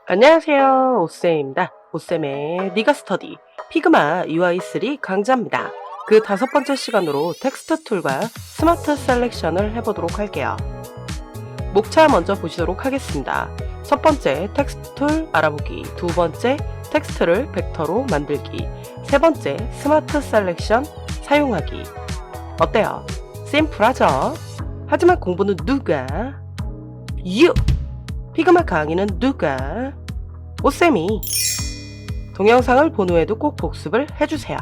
안녕하세요. 오쌤입니다. 오쌤의 니가 스터디 피그마 UI3 강좌입니다. 그 5번째 시간으로 텍스트 툴과 스마트 셀렉션을 해보도록 할게요. 목차 먼저 보시도록 하겠습니다. 첫 번째 텍스트 툴 알아보기, 두 번째 텍스트를 벡터로 만들기, 세 번째 스마트 셀렉션 사용하기. 어때요? 심플하죠? 하지만 공부는 누가? You! 피그마 강의는 누가? 오쌤이. 동영상을 본 후에도 꼭 복습을 해주세요.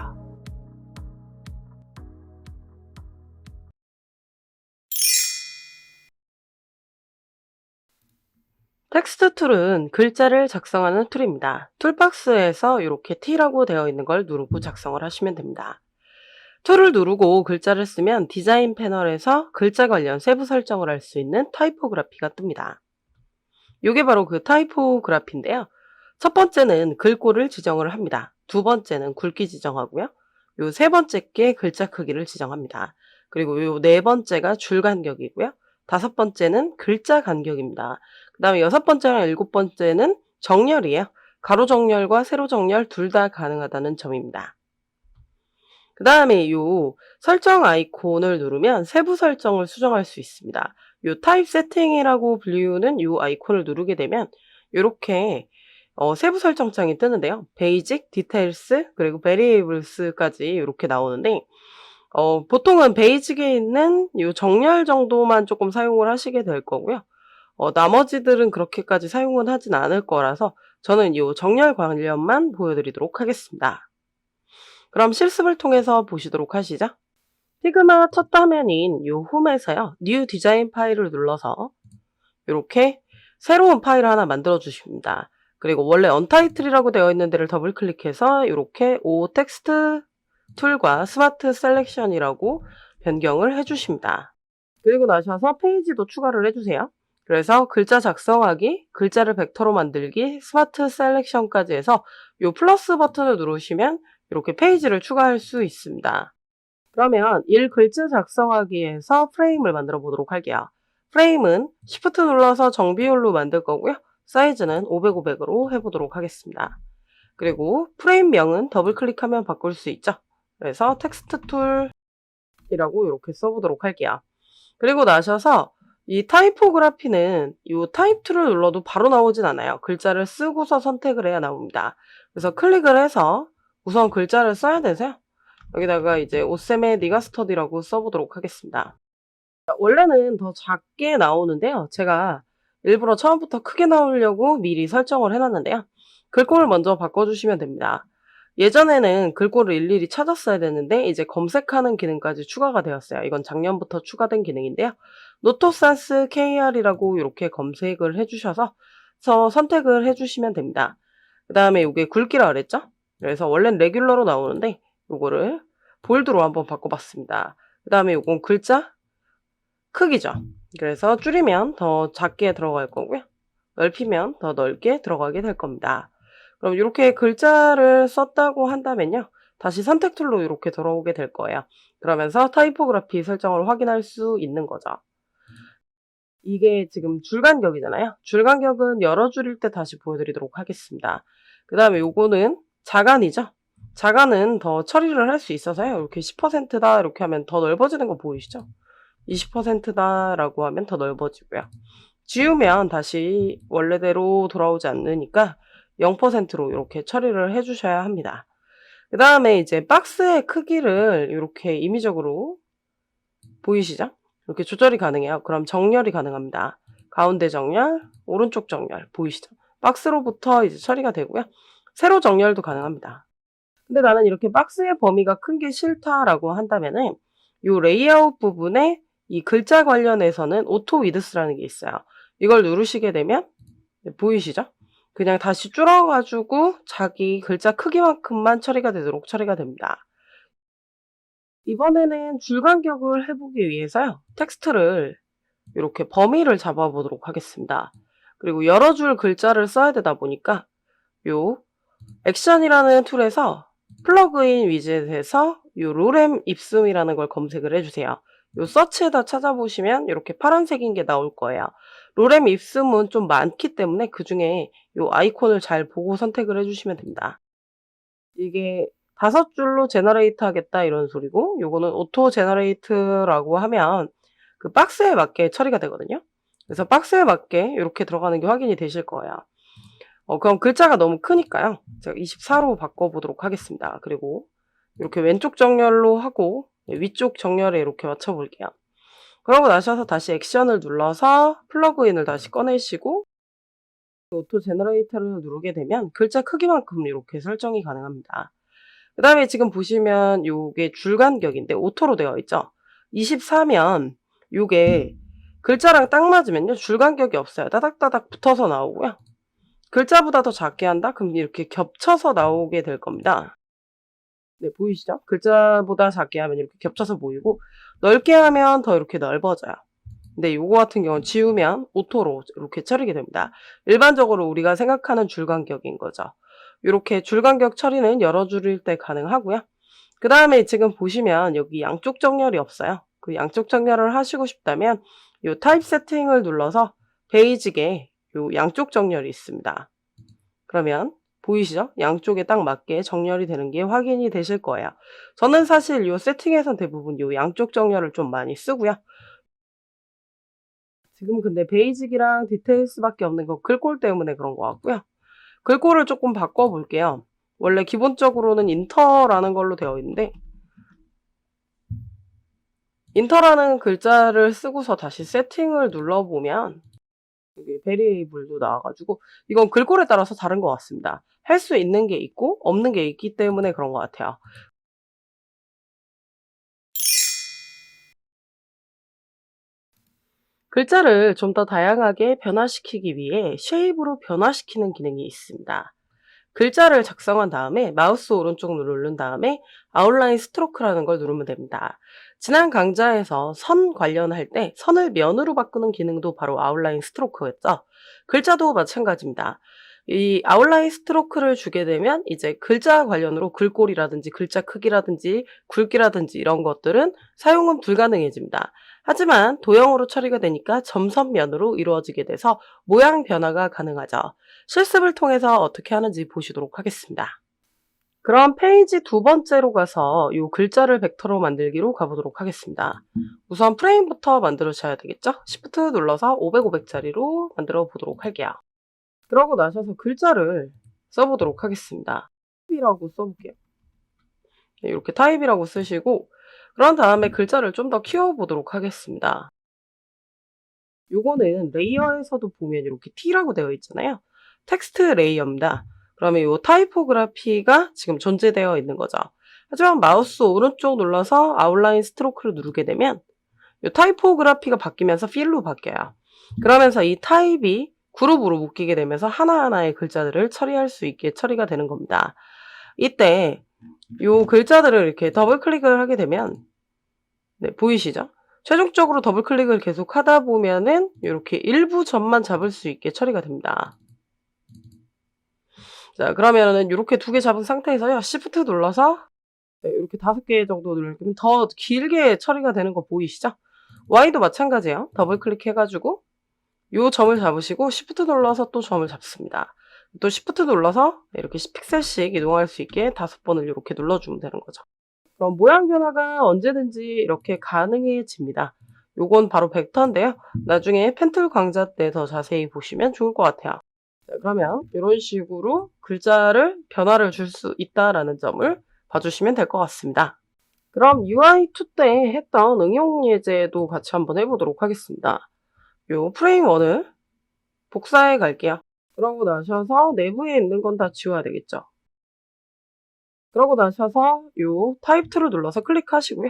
텍스트 툴은 글자를 작성하는 툴입니다. 툴박스에서 이렇게 T라고 되어 있는 걸 누르고 작성을 하시면 됩니다. 툴을 누르고 글자를 쓰면 디자인 패널에서 글자 관련 세부 설정을 할 수 있는 타이포그라피가 뜹니다. 이게 바로 그 타이포그라피인데요. 첫 번째는 글꼴을 지정을 합니다. 두 번째는 굵기 지정하고요. 요 세 번째 게 글자 크기를 지정합니다. 그리고 요 네 번째가 줄 간격이고요. 다섯 번째는 글자 간격입니다. 그 다음에 여섯 번째랑 일곱 번째는 정렬이에요. 가로 정렬과 세로 정렬 둘 다 가능하다는 점입니다. 그 다음에 요 설정 아이콘을 누르면 세부 설정을 수정할 수 있습니다. 요 타입 세팅이라고 불리우는 요 아이콘을 누르게 되면 이렇게 세부 설정창이 뜨는데요. 베이직, 디테일스, 그리고 베리에이블스까지 이렇게 나오는데 보통은 베이직에 있는 요 정렬 정도만 조금 사용을 하시게 될 거고요. 나머지들은 그렇게까지 사용은 하진 않을 거라서 저는 요 정렬 관련만 보여드리도록 하겠습니다. 그럼 실습을 통해서 보시도록 하시죠. 피그마 첫 화면인 요 홈에서요. 뉴 디자인 파일을 눌러서 이렇게 새로운 파일을 하나 만들어 주십니다. 그리고 원래 언타이틀이라고 되어 있는 데를 더블 클릭해서 이렇게 오 텍스트 툴과 스마트 셀렉션이라고 변경을 해 주십니다. 그리고 나셔서 페이지도 추가를 해 주세요. 그래서 글자 작성하기, 글자를 벡터로 만들기, 스마트 셀렉션까지 해서 요 플러스 버튼을 누르시면 이렇게 페이지를 추가할 수 있습니다. 그러면 1글자 작성하기에서 프레임을 만들어 보도록 할게요. 프레임은 Shift 눌러서 정비율로 만들 거고요. 사이즈는 500, 500으로 해보도록 하겠습니다. 그리고 프레임명은 더블 클릭하면 바꿀 수 있죠. 그래서 텍스트 툴이라고 이렇게 써보도록 할게요. 그리고 나셔서 이 타이포그라피는 이 타입 툴을 눌러도 바로 나오진 않아요. 글자를 쓰고서 선택을 해야 나옵니다. 그래서 클릭을 해서 우선 글자를 써야 되세요. 여기다가 이제 오쌤의 니가 스터디라고 써보도록 하겠습니다. 원래는 더 작게 나오는데요. 제가 일부러 처음부터 크게 나오려고 미리 설정을 해놨는데요. 글꼴을 먼저 바꿔주시면 됩니다. 예전에는 글꼴을 일일이 찾았어야 되는데 이제 검색하는 기능까지 추가가 되었어요. 이건 작년부터 추가된 기능인데요. 노토산스 KR이라고 이렇게 검색을 해주셔서 선택을 해주시면 됩니다. 그 다음에 이게 굵기라 그랬죠? 그래서 원래는 레귤러로 나오는데 요거를 볼드로 한번 바꿔봤습니다. 그 다음에 요건 글자 크기죠. 그래서 줄이면 더 작게 들어갈 거고요. 넓히면 더 넓게 들어가게 될 겁니다. 그럼 이렇게 글자를 썼다고 한다면요. 다시 선택 툴로 이렇게 들어오게 될 거예요. 그러면서 타이포그라피 설정을 확인할 수 있는 거죠. 이게 지금 줄 간격이잖아요. 줄 간격은 여러 줄일 때 다시 보여드리도록 하겠습니다. 그 다음에 요거는 자간이죠. 자간은 더 처리를 할 수 있어서요. 이렇게 10%다 이렇게 하면 더 넓어지는 거 보이시죠? 20%다 라고 하면 더 넓어지고요. 지우면 다시 원래대로 돌아오지 않으니까 0%로 이렇게 처리를 해주셔야 합니다. 그 다음에 이제 박스의 크기를 이렇게 임의적으로 보이시죠? 이렇게 조절이 가능해요. 그럼 정렬이 가능합니다. 가운데 정렬, 오른쪽 정렬 보이시죠? 박스로부터 이제 처리가 되고요. 세로 정렬도 가능합니다. 근데 나는 이렇게 박스의 범위가 큰 게 싫다라고 한다면은 이 레이아웃 부분에 이 글자 관련해서는 오토 위드스라는 게 있어요. 이걸 누르시게 되면 보이시죠? 그냥 다시 줄어가지고 자기 글자 크기만큼만 처리가 되도록 처리가 됩니다. 이번에는 줄 간격을 해보기 위해서요. 텍스트를 이렇게 범위를 잡아보도록 하겠습니다. 그리고 여러 줄 글자를 써야 되다 보니까 요 액션이라는 툴에서 플러그인 위젯에서 요 로렘 입숨이라는 걸 검색을 해주세요. 요 서치에다 찾아보시면 이렇게 파란색인 게 나올 거예요. 로렘 입숨은 좀 많기 때문에 그중에 요 아이콘을 잘 보고 선택을 해 주시면 됩니다. 이게 5줄로 제너레이트 하겠다 이런 소리고, 요거는 오토 제너레이트라고 하면 그 박스에 맞게 처리가 되거든요. 그래서 박스에 맞게 요렇게 들어가는 게 확인이 되실 거예요. 그럼 글자가 너무 크니까요. 제가 24로 바꿔 보도록 하겠습니다. 그리고 이렇게 왼쪽 정렬로 하고 위쪽 정렬에 이렇게 맞춰 볼게요. 그러고 나셔서 다시 액션을 눌러서 플러그인을 다시 꺼내시고 오토 제너레이터를 누르게 되면 글자 크기만큼 이렇게 설정이 가능합니다. 그다음에 지금 보시면 요게 줄 간격인데 오토로 되어 있죠. 24면 요게 글자랑 딱 맞으면요, 줄 간격이 없어요. 따닥따닥 붙어서 나오고요. 글자보다 더 작게 한다? 그럼 이렇게 겹쳐서 나오게 될 겁니다. 네, 보이시죠? 글자보다 작게 하면 이렇게 겹쳐서 보이고, 넓게 하면 더 이렇게 넓어져요. 근데 요거 같은 경우는 지우면 오토로 이렇게 처리가 됩니다. 일반적으로 우리가 생각하는 줄 간격인 거죠. 요렇게 줄 간격 처리는 여러 줄일 때 가능하고요. 그 다음에 지금 보시면 여기 양쪽 정렬이 없어요. 그 양쪽 정렬을 하시고 싶다면 요 타입 세팅을 눌러서 베이직에 요 양쪽 정렬이 있습니다. 그러면 보이시죠? 양쪽에 딱 맞게 정렬이 되는 게 확인이 되실 거예요. 저는 사실 요 세팅에선 대부분 요 양쪽 정렬을 좀 많이 쓰고요. 지금 근데 베이직이랑 디테일스밖에 없는 거 글꼴 때문에 그런 것 같고요. 글꼴을 조금 바꿔 볼게요. 원래 기본적으로는 인터라는 걸로 되어 있는데, 인터라는 글자를 쓰고서 다시 세팅을 눌러보면 여기 베리에이블도 나와가지고 이건 글꼴에 따라서 다른 것 같습니다. 할 수 있는 게 있고 없는 게 있기 때문에 그런 것 같아요. 글자를 좀 더 다양하게 변화시키기 위해 쉐입으로 변화시키는 기능이 있습니다. 글자를 작성한 다음에 마우스 오른쪽 누른 다음에 아웃라인 스트로크라는 걸 누르면 됩니다. 지난 강좌에서 선 관련할 때 선을 면으로 바꾸는 기능도 바로 아웃라인 스트로크였죠. 글자도 마찬가지입니다. 이 아웃라인 스트로크를 주게 되면 이제 글자 관련으로 글꼴이라든지 글자 크기라든지 굵기라든지 이런 것들은 사용은 불가능해집니다. 하지만 도형으로 처리가 되니까 점선면으로 이루어지게 돼서 모양 변화가 가능하죠. 실습을 통해서 어떻게 하는지 보시도록 하겠습니다. 그럼 페이지 두 번째로 가서 이 글자를 벡터로 만들기로 가보도록 하겠습니다. 우선 프레임부터 만들으셔야 되겠죠? Shift 눌러서 500, 500짜리로 만들어 보도록 할게요. 그러고 나셔서 글자를 써보도록 하겠습니다. 타입이라고 써볼게요. 네, 이렇게 타입이라고 쓰시고, 그런 다음에 글자를 좀 더 키워보도록 하겠습니다. 요거는 레이어에서도 보면 이렇게 T라고 되어 있잖아요. 텍스트 레이어입니다. 그러면 이 타이포그라피가 지금 존재되어 있는 거죠. 하지만 마우스 오른쪽 눌러서 아웃라인 스트로크를 누르게 되면 이 타이포그라피가 바뀌면서 필로 바뀌어요. 그러면서 이 타입이 그룹으로 묶이게 되면서 하나하나의 글자들을 처리할 수 있게 처리가 되는 겁니다. 이때 이 글자들을 이렇게 더블 클릭을 하게 되면, 네, 보이시죠? 최종적으로 더블 클릭을 계속 하다 보면은 이렇게 일부 점만 잡을 수 있게 처리가 됩니다. 자, 그러면은 이렇게 두 개 잡은 상태에서요, Shift 눌러서 네, 이렇게 5개 정도 누르면 더 길게 처리가 되는 거 보이시죠? Y도 마찬가지예요. 더블 클릭해가지고 요 점을 잡으시고 Shift 눌러서 또 점을 잡습니다. 또 Shift 눌러서 이렇게 픽셀씩 이동할 수 있게 5번을 이렇게 눌러주면 되는 거죠. 그럼 모양 변화가 언제든지 이렇게 가능해집니다. 요건 바로 벡터인데요. 나중에 펜툴 강좌 때 더 자세히 보시면 좋을 것 같아요. 자, 그러면 이런 식으로 글자를 변화를 줄 수 있다라는 점을 봐주시면 될 것 같습니다. 그럼 UI2 때 했던 응용 예제도 같이 한번 해보도록 하겠습니다. 요 프레임 1을 복사해 갈게요. 그러고 나셔서 내부에 있는 건 다 지워야 되겠죠. 그러고 나셔서 요 타입 툴을 눌러서 클릭하시고요.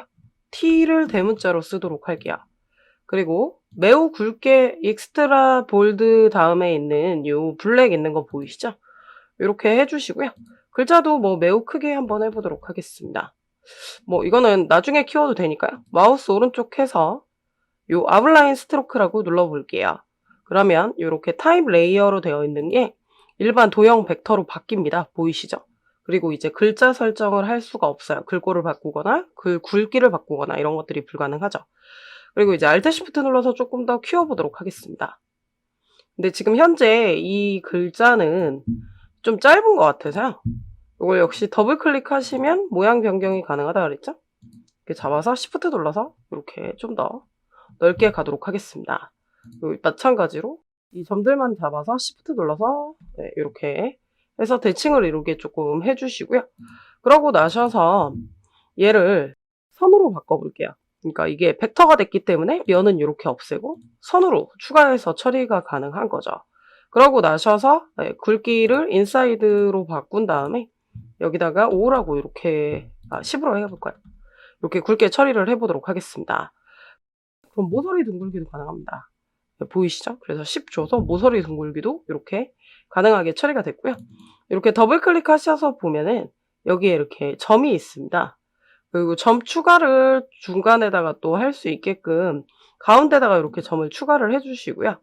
T를 대문자로 쓰도록 할게요. 그리고 매우 굵게 익스트라 볼드 다음에 있는 요 블랙 있는 거 보이시죠? 이렇게 해주시고요. 글자도 뭐 매우 크게 한번 해보도록 하겠습니다. 뭐 이거는 나중에 키워도 되니까요. 마우스 오른쪽 해서 요 아웃라인 스트로크라고 눌러볼게요. 그러면 이렇게 타입 레이어로 되어 있는 게 일반 도형 벡터로 바뀝니다. 보이시죠? 그리고 이제 글자 설정을 할 수가 없어요. 글꼴을 바꾸거나 글 굵기를 바꾸거나 이런 것들이 불가능하죠. 그리고 이제 Alt Shift 눌러서 조금 더 키워보도록 하겠습니다. 근데 지금 현재 이 글자는 좀 짧은 것 같아서요. 이걸 역시 더블 클릭하시면 모양 변경이 가능하다 그랬죠? 이렇게 잡아서 Shift 눌러서 이렇게 좀 더 넓게 가도록 하겠습니다. 마찬가지로 이 점들만 잡아서 Shift 눌러서 네, 이렇게 해서 대칭을 이루게 조금 해주시고요. 그러고 나셔서 얘를 선으로 바꿔볼게요. 그러니까 이게 벡터가 됐기 때문에 면은 이렇게 없애고 선으로 추가해서 처리가 가능한 거죠. 그러고 나셔서 네, 굵기를 인사이드로 바꾼 다음에 여기다가 5라고 이렇게 10으로 해볼까요? 이렇게 굵게 처리를 해보도록 하겠습니다. 그럼 모서리 둥글기도 가능합니다. 네, 보이시죠? 그래서 10 줘서 모서리 둥글기도 이렇게 가능하게 처리가 됐고요. 이렇게 더블 클릭하셔서 보면은 여기에 이렇게 점이 있습니다. 그리고 점 추가를 중간에다가 또 할 수 있게끔 가운데다가 이렇게 점을 추가를 해주시고요.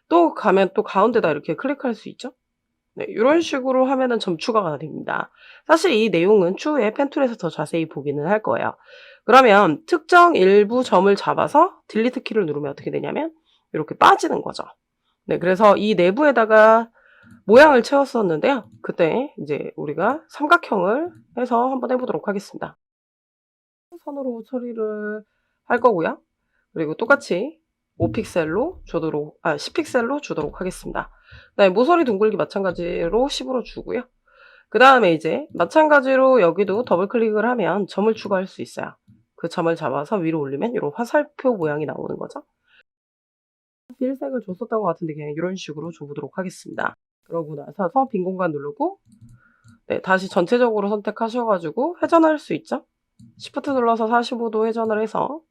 또 가면 또 가운데다 이렇게 클릭할 수 있죠? 네, 이런 식으로 하면은 점 추가가 됩니다. 사실 이 내용은 추후에 펜툴에서 더 자세히 보기는 할 거예요. 그러면 특정 일부 점을 잡아서 딜리트 키를 누르면 어떻게 되냐면 이렇게 빠지는 거죠. 네, 그래서 이 내부에다가 모양을 채웠었는데요. 그때 이제 우리가 삼각형을 해서 한번 해보도록 하겠습니다. 선으로 처리를 할 거고요. 그리고 똑같이 5픽셀로 주도록 10픽셀로 주도록 하겠습니다. 그다음에 모서리 둥글기 마찬가지로 10으로 주고요. 그 다음에 이제 마찬가지로 여기도 더블 클릭을 하면 점을 추가할 수 있어요. 그 점을 잡아서 위로 올리면 이런 화살표 모양이 나오는 거죠. 필색을 줬었던 것 같은데 그냥 이런 식으로 줘보도록 하겠습니다. 그러고 나서 빈 공간 누르고 네, 다시 전체적으로 선택하셔가지고 회전할 수 있죠. Shift 눌러서 45도 회전을 해서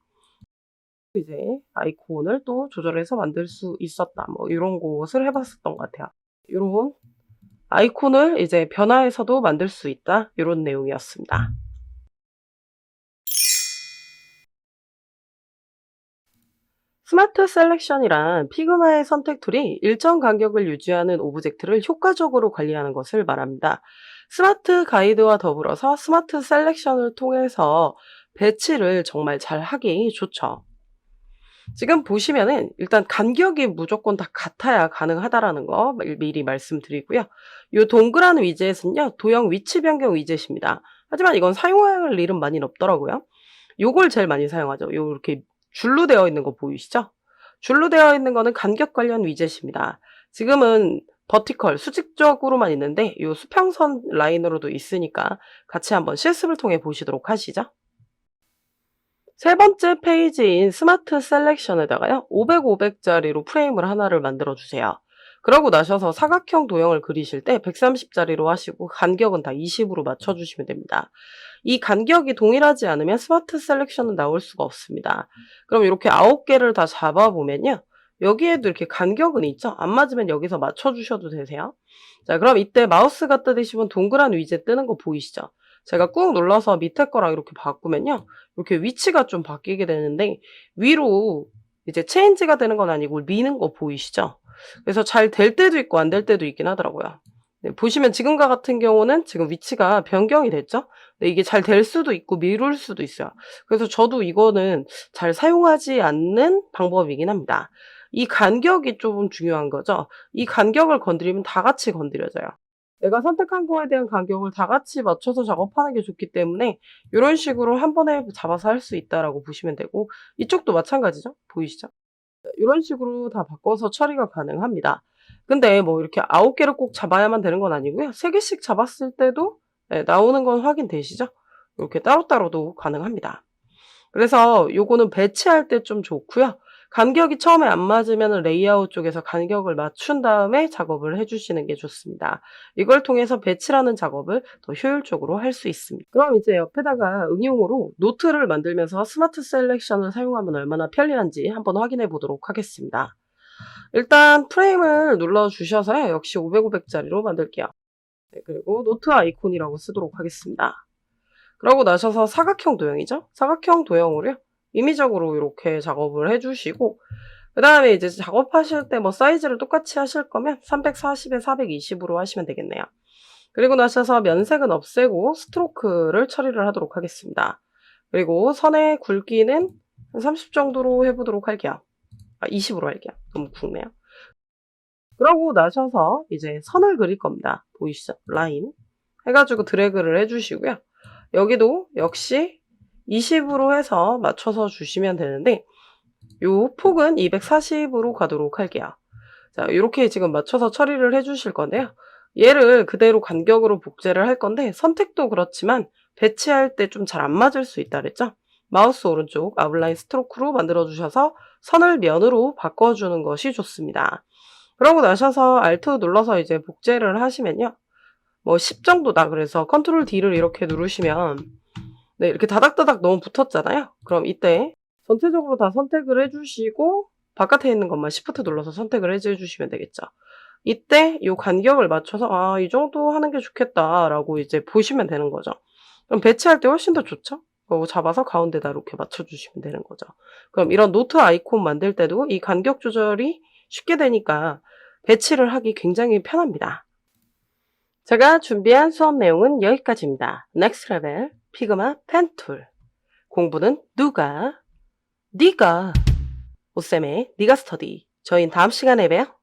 이제 아이콘을 또 조절해서 만들 수 있었다. 뭐 이런 것을 해봤었던 것 같아요. 이런 아이콘을 이제 변화해서도 만들 수 있다. 이런 내용이었습니다. 스마트 셀렉션이란 피그마의 선택 툴이 일정 간격을 유지하는 오브젝트를 효과적으로 관리하는 것을 말합니다. 스마트 가이드와 더불어서 스마트 셀렉션을 통해서 배치를 정말 잘 하기 좋죠. 지금 보시면은 일단 간격이 무조건 다 같아야 가능하다라는 거 미리 말씀드리고요. 이 동그란 위젯은요, 도형 위치 변경 위젯입니다. 하지만 이건 사용할 일은 많이 없더라고요. 요걸 제일 많이 사용하죠. 요 이렇게 줄로 되어 있는 거 보이시죠? 줄로 되어 있는 거는 간격 관련 위젯입니다. 지금은 버티컬, 수직적으로만 있는데 요 수평선 라인으로도 있으니까 같이 한번 실습을 통해 보시도록 하시죠. 세 번째 페이지인 스마트 셀렉션에다가요. 500, 500짜리로 프레임을 하나를 만들어 주세요. 그러고 나셔서 사각형 도형을 그리실 때 130짜리로 하시고 간격은 다 20으로 맞춰주시면 됩니다. 이 간격이 동일하지 않으면 스마트 셀렉션은 나올 수가 없습니다. 그럼 이렇게 9개를 다 잡아보면요. 여기에도 이렇게 간격은 있죠? 안 맞으면 여기서 맞춰주셔도 되세요. 자, 그럼 이때 마우스 갖다 대시면 동그란 위젯 뜨는 거 보이시죠? 제가 꾹 눌러서 밑에 거랑 이렇게 바꾸면요. 이렇게 위치가 좀 바뀌게 되는데 위로 이제 체인지가 되는 건 아니고 미는 거 보이시죠? 그래서 잘 될 때도 있고 안 될 때도 있긴 하더라고요. 네, 보시면 지금과 같은 경우는 지금 위치가 변경이 됐죠? 네, 이게 잘 될 수도 있고 미룰 수도 있어요. 그래서 저도 이거는 잘 사용하지 않는 방법이긴 합니다. 이 간격이 좀 중요한 거죠. 이 간격을 건드리면 다 같이 건드려져요. 내가 선택한 거에 대한 간격을 다 같이 맞춰서 작업하는 게 좋기 때문에 이런 식으로 한 번에 잡아서 할 수 있다라고 보시면 되고 이쪽도 마찬가지죠. 보이시죠? 이런 식으로 다 바꿔서 처리가 가능합니다. 근데 뭐 이렇게 9개를 꼭 잡아야만 되는 건 아니고요. 3개씩 잡았을 때도 네, 나오는 건 확인되시죠? 이렇게 따로따로도 가능합니다. 그래서 요거는 배치할 때 좀 좋고요. 간격이 처음에 안 맞으면 레이아웃 쪽에서 간격을 맞춘 다음에 작업을 해주시는 게 좋습니다. 이걸 통해서 배치라는 작업을 더 효율적으로 할 수 있습니다. 그럼 이제 옆에다가 응용으로 노트를 만들면서 스마트 셀렉션을 사용하면 얼마나 편리한지 한번 확인해 보도록 하겠습니다. 일단 프레임을 눌러주셔서요. 역시 500, 500짜리로 만들게요. 네, 그리고 노트 아이콘이라고 쓰도록 하겠습니다. 그러고 나셔서 사각형 도형이죠. 사각형 도형으로요. 임의적으로 이렇게 작업을 해주시고 그 다음에 이제 작업하실 때 뭐 사이즈를 똑같이 하실 거면 340에 420으로 하시면 되겠네요. 그리고 나셔서 면색은 없애고 스트로크를 처리를 하도록 하겠습니다. 그리고 선의 굵기는 한 30 정도로 해보도록 할게요. 20으로 할게요. 너무 굵네요. 그러고 나셔서 이제 선을 그릴 겁니다. 보이시죠? 라인. 해가지고 드래그를 해주시고요. 여기도 역시 20으로 해서 맞춰서 주시면 되는데, 요 폭은 240으로 가도록 할게요. 자, 이렇게 지금 맞춰서 처리를 해주실 건데요. 얘를 그대로 간격으로 복제를 할 건데, 선택도 그렇지만 배치할 때 좀 잘 안 맞을 수 있다 그랬죠? 마우스 오른쪽 아웃라인 스트로크로 만들어주셔서 선을 면으로 바꿔주는 것이 좋습니다. 그러고 나셔서 Alt 눌러서 이제 복제를 하시면요. 뭐 10 정도다. 그래서 컨트롤 D를 이렇게 누르시면, 네, 이렇게 다닥다닥 너무 붙었잖아요. 그럼 이때 전체적으로 다 선택을 해주시고, 바깥에 있는 것만 Shift 눌러서 선택을 해주시면 되겠죠. 이때 이 간격을 맞춰서, 아, 이 정도 하는 게 좋겠다라고 이제 보시면 되는 거죠. 그럼 배치할 때 훨씬 더 좋죠? 그거 잡아서 가운데다 이렇게 맞춰주시면 되는 거죠. 그럼 이런 노트 아이콘 만들 때도 이 간격 조절이 쉽게 되니까 배치를 하기 굉장히 편합니다. 제가 준비한 수업 내용은 여기까지입니다. 넥스트 레벨 피그마 펜 툴. 공부는 누가? 네가. 오쌤의 네가 스터디. 저희는 다음 시간에 봬요.